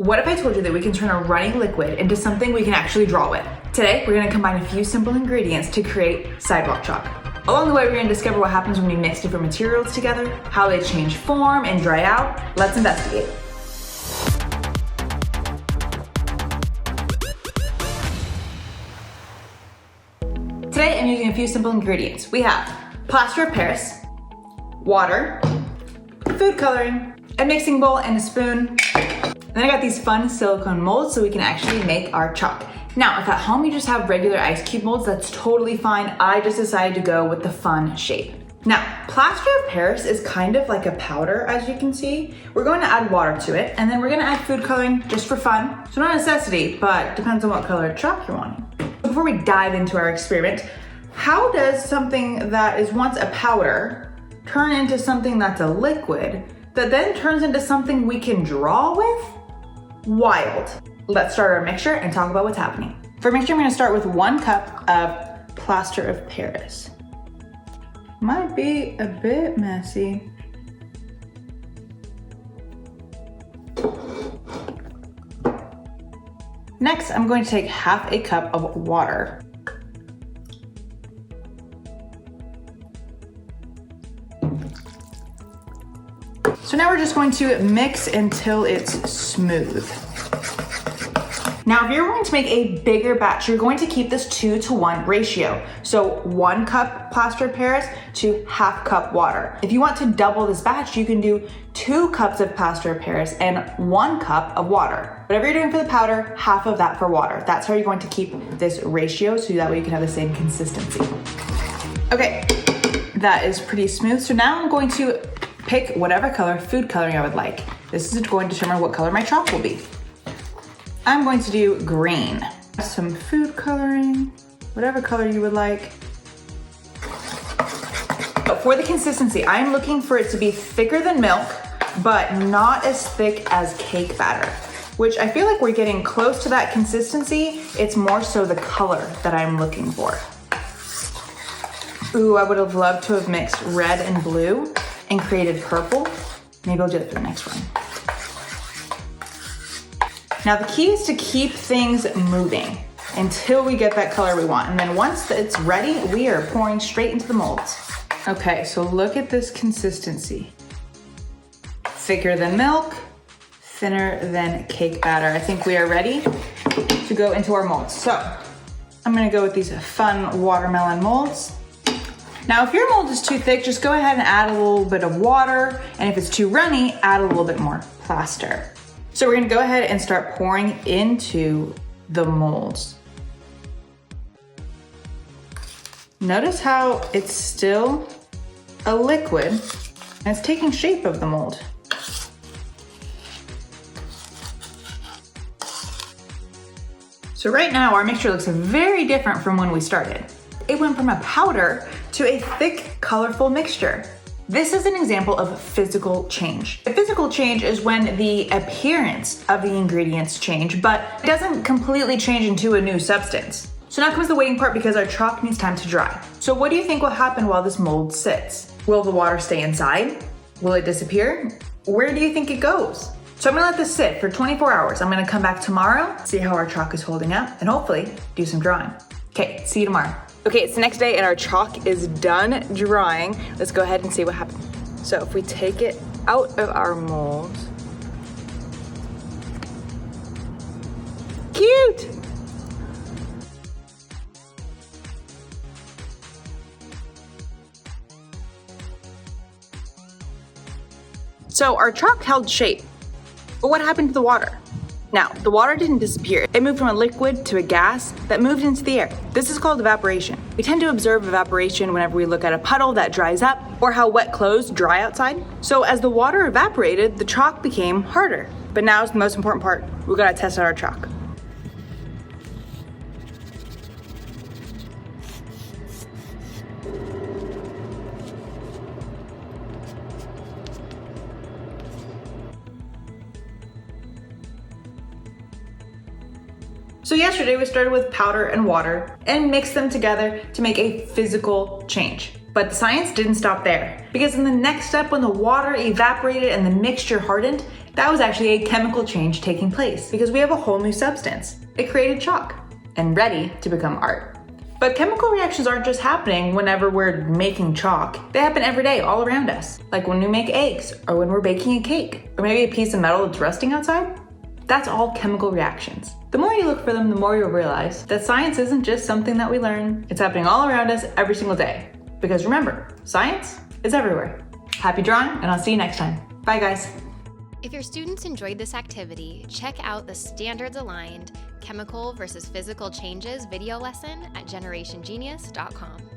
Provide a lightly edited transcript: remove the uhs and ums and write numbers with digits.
What if I told you that we can turn a running liquid into something we can actually draw with? Today, we're gonna combine a few simple ingredients to create sidewalk chalk. Along the way, we're gonna discover what happens when we mix different materials together, how they change form and dry out. Let's investigate. Today, I'm using a few simple ingredients. We have plaster of Paris, water, food coloring, a mixing bowl and a spoon. Then I got these fun silicone molds so we can actually make our chalk. Now, if at home you just have regular ice cube molds, that's totally fine. I just decided to go with the fun shape. Now, plaster of Paris is kind of like a powder, as you can see. We're going to add water to it, and then we're gonna add food coloring just for fun. So not a necessity, but depends on what color chalk you're wanting. Before we dive into our experiment, how does something that is once a powder turn into something that's a liquid that then turns into something we can draw with? Wild. Let's start our mixture and talk about what's happening. For mixture, I'm gonna start with 1 cup of plaster of Paris. Might be a bit messy. Next, I'm going to take half a cup of water. So now we're just going to mix until it's smooth. Now, if you're going to make a bigger batch, you're going to keep this 2-to-1 ratio. So 1 cup plaster of Paris to half cup water. If you want to double this batch, you can do 2 cups of plaster of Paris and 1 cup of water. Whatever you're doing for the powder, half of that for water. That's how you're going to keep this ratio so that way you can have the same consistency. Okay, that is pretty smooth. So now I'm going to pick whatever color food coloring I would like. This is going to determine what color my chalk will be. I'm going to do green. Some food coloring, whatever color you would like. But for the consistency, I'm looking for it to be thicker than milk, but not as thick as cake batter, which I feel like we're getting close to that consistency. It's more so the color that I'm looking for. Ooh, I would have loved to have mixed red and blue and created purple. Maybe I'll do it for the next one. Now the key is to keep things moving until we get that color we want. And then once it's ready, we are pouring straight into the molds. Okay, so look at this consistency. Thicker than milk, thinner than cake batter. I think we are ready to go into our molds. So I'm gonna go with these fun watermelon molds. Now, if your mold is too thick, just go ahead and add a little bit of water. And if it's too runny, add a little bit more plaster. So we're gonna go ahead and start pouring into the molds. Notice how it's still a liquid and it's taking shape of the mold. So right now our mixture looks very different from when we started. It went from a powder to a thick, colorful mixture. This is an example of physical change. A physical change is when the appearance of the ingredients change, but it doesn't completely change into a new substance. So now comes the waiting part because our chalk needs time to dry. So what do you think will happen while this mold sits? Will the water stay inside? Will it disappear? Where do you think it goes? So I'm gonna let this sit for 24 hours. I'm gonna come back tomorrow, see how our chalk is holding up, and hopefully do some drawing. Okay, see you tomorrow. Okay, it's the next day and our chalk is done drying. Let's go ahead and see what happens. So if we take it out of our mold. Cute! So our chalk held shape, but what happened to the water? Now, the water didn't disappear. It moved from a liquid to a gas that moved into the air. This is called evaporation. We tend to observe evaporation whenever we look at a puddle that dries up or how wet clothes dry outside. So as the water evaporated, the chalk became harder. But now is the most important part. We gotta test out our chalk. So yesterday we started with powder and water and mixed them together to make a physical change. But the science didn't stop there, because in the next step, when the water evaporated and the mixture hardened, That was actually a chemical change taking place because we have a whole new substance. It created chalk and ready to become art. But chemical reactions aren't just happening whenever we're making chalk. They happen every day all around us, like when we make eggs or when we're baking a cake or maybe a piece of metal that's rusting outside. That's all chemical reactions. The more you look for them, the more you'll realize that science isn't just something that we learn. It's happening all around us every single day. Because remember, science is everywhere. Happy drawing, and I'll see you next time. Bye, guys. If your students enjoyed this activity, check out the standards-aligned Chemical versus Physical Changes video lesson at generationgenius.com.